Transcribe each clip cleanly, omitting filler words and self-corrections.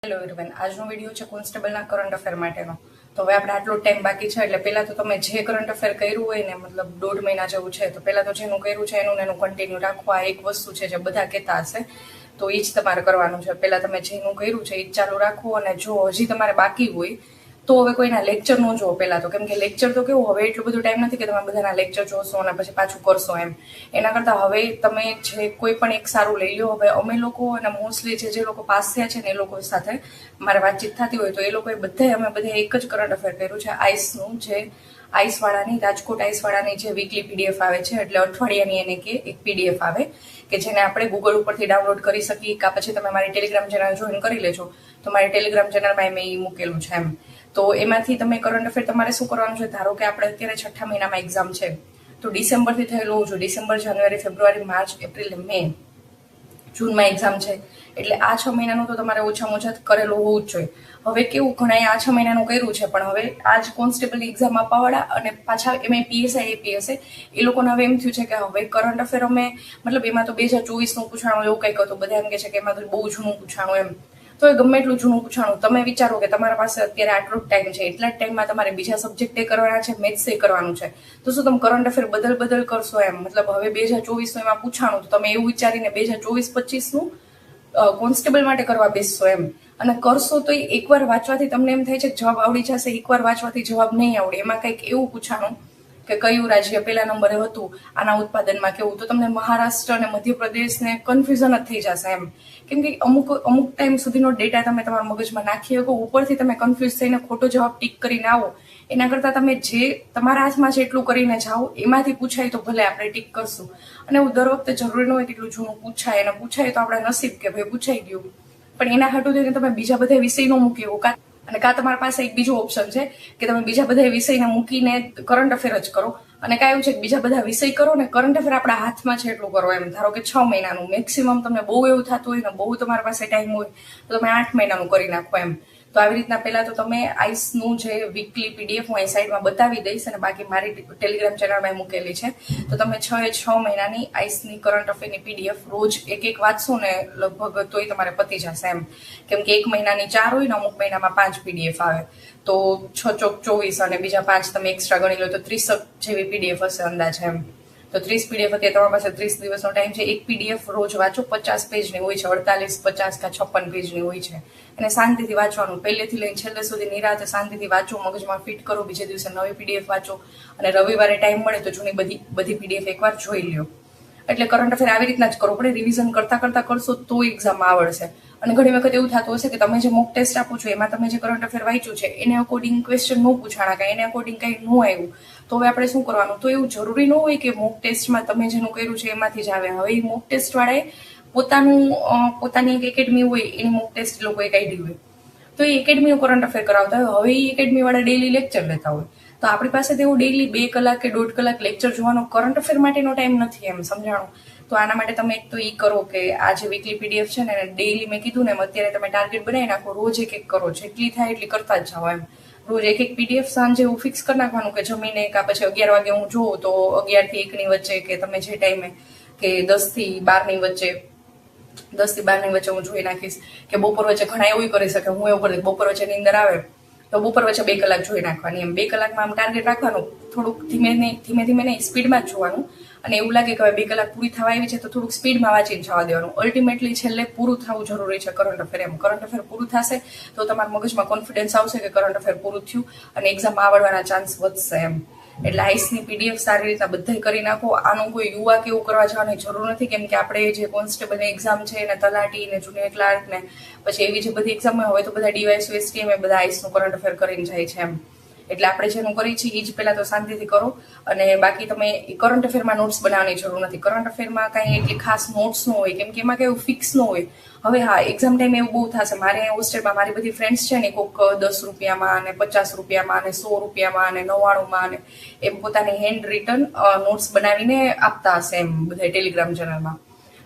Hello everyone, આજનો video છે કોન્સ્ટેબલના current affair માટેનો. તો હવે આપણે આટલો ટાઈમ બાકી છે એટલે પહેલા તો તમે જે કરંટ અફેર કર્યું હોય ને, મતલબ 1.5 મહિના જેવું છે, તો પહેલા તો જેનું કર્યું છે એનું કન્ટિન્યુ રાખવું. આ એક વસ્તુ છે જે બધા કહેતા હશે, તો એ જ તમારે કરવાનું છે. પહેલા તમે જેનું કર્યું છે એ જ ચાલુ રાખવું, અને જો હજી તમારે બાકી હોય તો હવે કોઈના લેક્ચર ન જોવો પહેલા તો, કેમ કે લેક્ચર તો કેવું, હવે એટલું બધું ટાઈમ નથી કે તમે બધાના લેક્ચર જોશો અને પછી પાછું કરશો એમ. એના કરતાં હવે તમે જે કોઈ પણ એક સારું લઈ લો. હવે અમે લોકો અને મોસ્ટલી જે લોકો પાસ થયા છે ને એ લોકો સાથે મારે વાતચીત થતી હોય તો એ લોકોએ અમે બધા એક જ કરંટ અફેર કર્યું છે, આઈસનું. જે આઈસવાળાની, રાજકોટ આઈસવાળાની જે વીકલી પીડીએફ આવે છે, એટલે અઠવાડિયાની એને કે એક પીડીએફ આવે કે જેને આપણે ગૂગલ ઉપરથી ડાઉનલોડ કરી શકીએ, કાં પછી તમે મારી ટેલિગ્રામ ચેનલ જોઈન કરી લેજો. તો મારી ટેલિગ્રામ ચેનલમાં મેં એ મૂકેલું છે એમ. તો એમાંથી તમે કરંટ અફેર તમારે શું કરવાનું છે, ધારો કે આપણે અત્યારે 6ઠા મહિનામાં એક્ઝામ છે તો ડિસેમ્બરથી થયેલું હોવું જોઈએ. ડિસેમ્બર, જાન્યુઆરી, ફેબ્રુઆરી, માર્ચ, એપ્રિલ, મે, જૂનમાં એક્ઝામ છે, એટલે આ 6 મહિનાનું તો તમારે ઓછામાં ઓછા કરેલું હોવું જ જોઈએ. હવે કેવું, ઘણા આ 6 મહિનાનું કર્યું છે પણ હવે આ જ કોન્સ્ટેબલની એક્ઝામ આપવાવાળા અને પાછા એમાં પીએસઆઈ, એપીએસઆઈ, એ લોકોને હવે એમ થયું છે કે હવે કરંટ અફેર અમે, મતલબ એમાં તો 2024નું પૂછાણું એવું કંઈક હતું. બધા એમ કહે છે કે એમાં તો બહુ જૂનું પૂછાણું એમ. તો એ ગમે એટલું જૂનું પૂછાણું, તમે વિચારો કે તમારા પાસે અત્યારે આટલો જ ટાઈમ છે, એટલા જ ટાઈમમાં તમારે બીજા સબ્જેક્ટ એ કરવાના છે, મેથ્સ એ કરવાનું છે, તો શું તમે કરંટ અફેર બદલ કરશો એમ? મતલબ હવે 2024નું એમાં પૂછાણું, તો તમે એવું વિચારીને 2024-25નું કોન્સ્ટેબલ માટે કરવા બેસશો એમ. અને કરશો તો એકવાર વાંચવાથી તમને એમ થાય છે કે જવાબ આવડી જશે, એકવાર વાંચવાથી જવાબ નહીં આવડે. એમાં કંઈક એવું પૂછાણું કે કયું રાજ્ય પહેલા નંબરે હતું આના ઉત્પાદનમાં કેવું, તો તમને મહારાષ્ટ્ર અને મધ્યપ્રદેશને કન્ફ્યુઝન જ થઈ જશે એમ. કેમ કે અમુક ટાઈમ સુધીનો ડેટા તમે તમારા મગજમાં નાખી શકો, ઉપરથી તમે કન્ફ્યુઝ થઈને ખોટો જવાબ ટીક કરીને આવો એના કરતાં તમે જે તમારા હાથમાં છે એટલું કરીને જાઓ. એમાંથી પૂછાય તો ભલે આપણે ટીક કરશું. અને એવું દર વખતે જરૂરી ન હોય કેટલું જૂનું પૂછાય, અને પૂછાય તો આપણા નસીબ કે ભાઈ પૂછાઈ ગયું, પણ એના હાટું થઈને તમે બીજા બધા વિષય નો મૂકી શકો. અને કાં તમારી પાસે એક બીજો ઓપ્શન છે કે તમે બીજા બધા વિષયને મૂકીને કરંટ અફેર જ કરો, અને કાંઈ એવું છે કે બીજા બધા વિષય કરો ને કરંટ અફેર આપણા હાથમાં છે એટલું કરો એમ. ધારો કે 6 મહિનાનું મેક્સિમમ તમને બહુ એવું થતું હોય ને, બહુ તમારી પાસે ટાઈમ હોય તો તમે 8 મહિનાનું કરી નાખો એમ. તો આવી રીતના પહેલા તો તમે આઈસનું જે વીકલી પીડીએફ હું અહીં સાઈડમાં બતાવી દઈશ, અને બાકી મારી ટેલિગ્રામ ચેનલમાં મૂકેલી છે. તો તમે 6 મહિનાની આઈસની કરંટ અફેરની પીડીએફ રોજ એક વાંચશો ને લગભગ તોય તમારે પતી જશે એમ. કેમ કે 1 મહિનાની 4 હોય ને, અમુક મહિનામાં 5 પીડીએફ આવે, તો 6 ચોક 24 અને બીજા 5 તમે એક્સ્ટ્રા ગણી લો તો 30 જેવી પીડીએફ હશે અંદાજે એમ. તો 30 પીડીએફ અત્યારે તમારી પાસે 30 દિવસનો ટાઈમ છે. એક પીડીએફ રોજ વાંચો, 50 પેજની હોય છે, 48, 50 કે 56 પેજની હોય છે. અને શાંતિથી વાંચવાનું, પહેલેથી લઈને છેલ્લે સુધી નિરાતે શાંતિથી વાંચો, મગજમાં ફિટ કરો, બીજે દિવસે નવી પીડીએફ વાંચો, અને રવિવારે ટાઈમ મળે તો જૂની બધી પીડીએફ એકવાર જોઈ લ્યો. એટલે કરંટ અફેર આવી રીતના જ કરવું પડે. રિવિઝન કરતા કરશો તો એક્ઝામમાં આવડશે. અને ઘણી વખત એવું થતું હશે કે તમે જે મોક ટેસ્ટ આપો છો એમાં તમે જે કરંટ અફેર વાંચ્યું છે એને અકોર્ડિંગ ક્વેશ્ચન ન પૂછાણા, કાંઈ એને અકોર્ડિંગ કંઈ ન આવ્યું, તો હવે આપણે શું કરવાનું? તો એવું જરૂરી ન હોય કે મોક ટેસ્ટમાં તમે જેનું કર્યું છે એમાંથી જ આવે. હવે એ મોક ટેસ્ટ વાળાએ પોતાની એક એકેડમી હોય, એની મોક ટેસ્ટ લોકોએ કાઢી હોય, તો એ એકેડમીનું કરંટ અફેર કરાવતા હોય. હવે એ એકેડમી વાળા ડેઈલી લેક્ચર લેતા હોય, તો આપણી પાસે તેવું ડેઈલી 2 કલાક કે 1.5 કલાક લેક્ચર જોવાનો કરંટ અફેર માટેનો ટાઈમ નથી એમ, સમજાણું? તો આના માટે તમે એક તો એ કરો કે આ જે વીકલી પીડીએફ છે ને ડેઈલી, મેં કીધું ને એમ, અત્યારે તમે ટાર્ગેટ બનાવી નાખો, રોજ એક કરો, જેટલી થાય એટલી કરતા જ જાઓ એમ. રોજ એક પીડીએફ સાંજે એવું ફિક્સ કરી નાખવાનું કે જમીને કાં પછી 11 વાગે હું જોઉં તો 11 થી 1 ની વચ્ચે, કે તમે જે ટાઈમે, કે 10 થી 12 ની વચ્ચે, 10 થી 12 ની વચ્ચે હું જોઈ નાખીશ. કે બપોર વચ્ચે ઘણા એવું કરી શકે, હું એવું કરી બપોર વચ્ચે ની અંદર આવે તો બપોર વચ્ચે 2 કલાક જોઈ નાખવાની એમ. 2 કલાકમાં આમ ટાર્ગેટ રાખવાનું, થોડુંક ધીમે નહીં, સ્પીડમાં જ જોવાનું. અને એવું લાગે કે હવે 2 કલાક પૂરી થવા આવી છે તો થોડુંક સ્પીડમાં વાંચીને જવા દેવાનું. અલ્ટિમેટલી છેલ્લે પૂરું થવું જરૂરી છે કરંટ અફેર એમ. કરંટ અફેર પૂરું થશે તો તમારા મગજમાં કોન્ફિડન્સ આવશે કે કરંટ અફેર પૂરું થયું અને એક્ઝામમાં આવડવાના ચાન્સ વધશે એમ. એટલે આઈસની પીડીએફ સારી રીતના બધાય કરી નાખો. આનું કોઈ યુવા કે એવું કરવા જવાની જરૂર નથી, કેમ કે આપણે જે કોન્સ્ટેબલની એક્ઝામ છે ને, તલાટી ને, જુનિયર ક્લાર્ક ને, પછી એવી જે બધી એક્ઝામ હોય તો બધા ડીવાયએસઓ, એસટીએમ એ બધા આઈસનું કરંટ અફેર કરીને જાય છે એમ. એટલે આપણે જેનું કરીએ છીએ એ જ પહેલા તો શાંતિથી કરો. અને બાકી તમે કરંટ અફેરમાં નોટ્સ બનાવવાની જરૂર નથી. કરંટ અફેરમાં કાંઈ એટલી ખાસ નોટ્સ ન હોય, કેમ કે એમાં કંઈ એવું ફિક્સ ન હોય. હવે હા, એક્ઝામ ટાઈમે એવું બહુ થશે. મારે હોસ્ટેલમાં મારી બધી ફ્રેન્ડ્સ છે ને, કોઈક 10 રૂપિયામાં અને 50 રૂપિયામાં અને 100 રૂપિયામાં અને 99માં અને એમ પોતાની હેન્ડ રિટન નોટ્સ બનાવીને આપતા હશે એમ બધા ટેલિગ્રામ ચેનલમાં.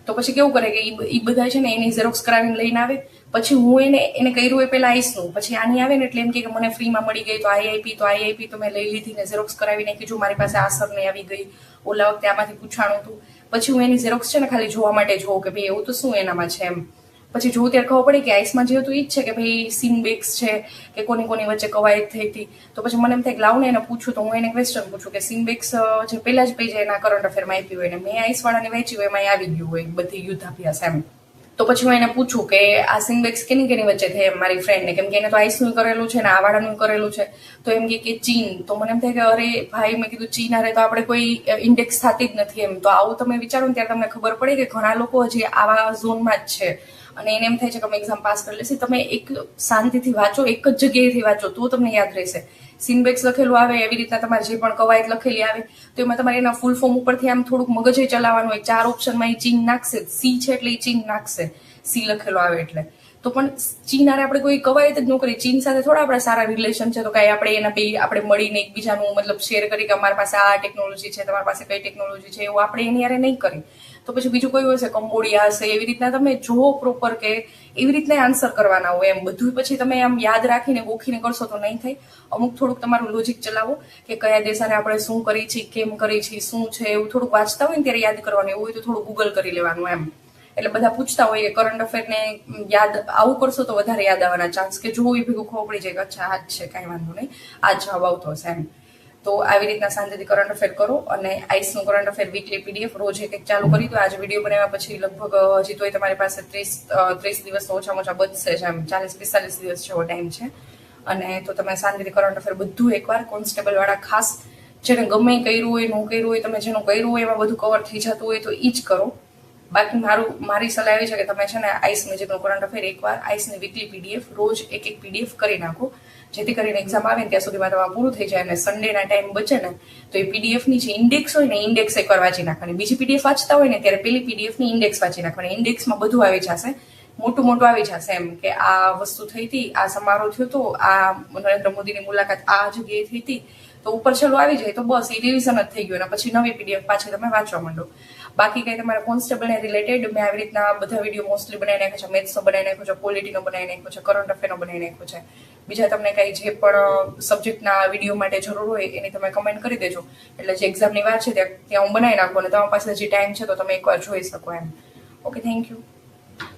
તો પછી કેવું કરે કે એ બધા છે ને એની ઝેરોક્સ કરાવીને લઈને આવે, પછી હું એને કર્યું હોય પહેલા આઈસનું, પછી આની આવે ને એટલે એમ કે મને ફ્રીમાં મળી ગઈ તો આઈઆઈપી તો મેં લઈ લીધી ને ઝેરોક્સ કરાવી નાખી, જો મારી પાસે આ સર નહીં આવી ગઈ, ઓલા વખતે આમાંથી પૂછાણું હતું. પછી હું એની ઝેરોક્સ છે ને ખાલી જોવા માટે જોઉં કે ભાઈ એવું તો શું એનામાં છે એમ. પછી જોઉં ત્યારે ખબર પડી કે આઈસમાં જે હતું એ જ છે કે ભાઈ સિનબેક્સ છે કે કોની કોની વચ્ચે કવાયત થઈ હતી. તો પછી મને એમ થાય કે લાવને એને પૂછું, તો હું એને ક્વેશ્ચન પૂછું કે સિનબેક્સ જે પહેલા જ પેજ એના કરંટ અફેરમાં આપી હોય ને મેં આઈસ વાળાને વાંચી હોય એમાં આવી ગયું હોય બધી યુદ્ધાભ્યાસ એમ. તો પછી હું એને પૂછું કે આ સિનબેક્સ કેની કેની વચ્ચે થઈ એમ મારી ફ્રેન્ડને, કેમ કે એને તો આઈસનું કરેલું છે ને આ વાળાનું કરેલું છે. તો એમ કે ચીન. તો મને એમ થાય કે અરે ભાઈ, મેં કીધું ચીન હારે તો આપણે કોઈ ઇન્ડેક્સ થતી જ નથી એમ. તો આવું તમે વિચારો ને ત્યારે તમને ખબર પડે કે ઘણા લોકો હજી આવા ઝોનમાં જ છે અને એને એમ થાય છે કે અમે એક્ઝામ પાસ કરી લેશે. તમે એક શાંતિથી વાંચો, એક જ જગ્યાએથી વાંચો તો તમને યાદ રહેશે. સિનબેક્સ લખેલું આવે, એવી રીતના તમારે જે પણ કવાયત લખેલી આવે તો એમાં તમારે એના ફૂલ ફોર્મ ઉપરથી આમ થોડુંક મગજે ચલાવવાનું હોય. 4 ઓપ્શનમાં એ ચીન નાખશે, સી છે એટલે એ ચીન નાખશે, સી લખેલો આવે એટલે. તો પણ ચીન હારે આપણે કોઈ કવાયત જ ન કરી. ચીન સાથે થોડા આપણા સારા રિલેશન છે તો કાંઈ આપણે એના બે આપણે મળીને એકબીજાનું મતલબ શેર કરી કે અમારી પાસે આ ટેકનોલોજી છે, તમારી પાસે કઈ ટેકનોલોજી છે, એવું આપણે એની હારે નહીં કરી. તો પછી બીજું કયું હશે, કંબોડિયા હશે. એવી રીતના તમે જુઓ પ્રોપર કે એવી રીતના આન્સર કરવાના હોય એમ. બધું પછી તમે આમ યાદ રાખીને ગોખીને કરશો તો નહીં થાય. અમુક થોડુંક તમારું લોજિક ચલાવો કે કયા દેશ હારે આપણે શું કરી છીએ, કેમ કરી છીએ, શું છે, એવું થોડુંક વાંચતા હોય ને ત્યારે યાદ કરવાનું. એવું હોય તો થોડું ગૂગલ કરી લેવાનું એમ. એટલે બધા પૂછતા હોય કે કરંટ અફેરને યાદ આવું કરશો તો વધારે યાદ આવવાના ચાન્સ, કે જોવું એ ભેગું ખબર પડી જાય કે અચ્છા આ જ છે, કાંઈ વાંધો નહીં, આ જવાબ આવતો હશે એમ. તો આવી રીતના શાંતિથી કરંટ અફેર કરો. અને આઈસનું કરંટ અફેર વીકલી પીડીએફ રોજ એક ચાલુ કરી દો. આજે વિડીયો બનાવ્યા પછી લગભગ હજી તોય તમારી પાસે 30 દિવસ તો ઓછામાં ઓછા બચશે જ એમ. 40-45 દિવસ જેવો ટાઈમ છે. અને તો તમે શાંતિથી કરંટ અફેર બધું એકવાર કોન્સ્ટેબલ વાળા ખાસ જેને ગમે કર્યું હોય, ન કર્યું હોય, તમે જેનું કર્યું હોય એમાં બધું કવર થઈ જતું હોય તો એ જ કરો. બાકી મારી સલાહ એવી છે કે તમે છે ને આઈસ મેજિકનો કરંટ અફેર એકવાર આઈસની વીકલી પીડીએફ રોજ એક પીડીએફ કરી નાખો, જેથી કરીને એક્ઝામ આવે ને ત્યાં સુધીમાં તમારે પૂરું થઈ જાય. અને સન્ડેના ટાઈમ બચે ને તો એ પીડીએફની જે ઇન્ડેક્સ હોય ને ઇન્ડેક્સ એકવાર વાંચી નાખવાની. બીજી પીડીએફ વાંચતા હોય ને ત્યારે પેલી પીડીએફની ઇન્ડેક્સ વાંચી નાખવાની. ઇન્ડેક્સમાં બધું આવી જશે, મોટું મોટું આવી જશે એમ કે આ વસ્તુ થઈ હતી, આ સમારોહ થયો હતો, આ નરેન્દ્ર મોદીની મુલાકાત આ જગ્યાએ થઈ હતી, તો ઉપર છેલ્લું આવી જાય તો બસ એ રિવિઝન જ થઈ ગયું. અને પછી નવી પીડીએફ પાછી તમે વાંચવા માંડો. બાકી કંઈ તમારે કોન્સ્ટેબલને રિલેટેડ મેં આવી રીતના બધા વિડીયો મોસ્ટલી બનાવી નાખ્યો છે. મેથ્સનો બનાવી નાખ્યો છે, પોલિટીનો બનાવી નાખ્યો છે, કરંટ અફેરનો બનાવી નાખ્યો છે. બીજા તમને કંઈ જે પણ સબ્જેક્ટના વિડીયો માટે જરૂર હોય એની તમે કમેન્ટ કરી દેજો. એટલે જે એક્ઝામની વાર છે ત્યાં હું બનાવી નાખું અને તમારી પાસે જે ટાઈમ છે તો તમે એકવાર જોઈ શકો એમ. Okay, thank you.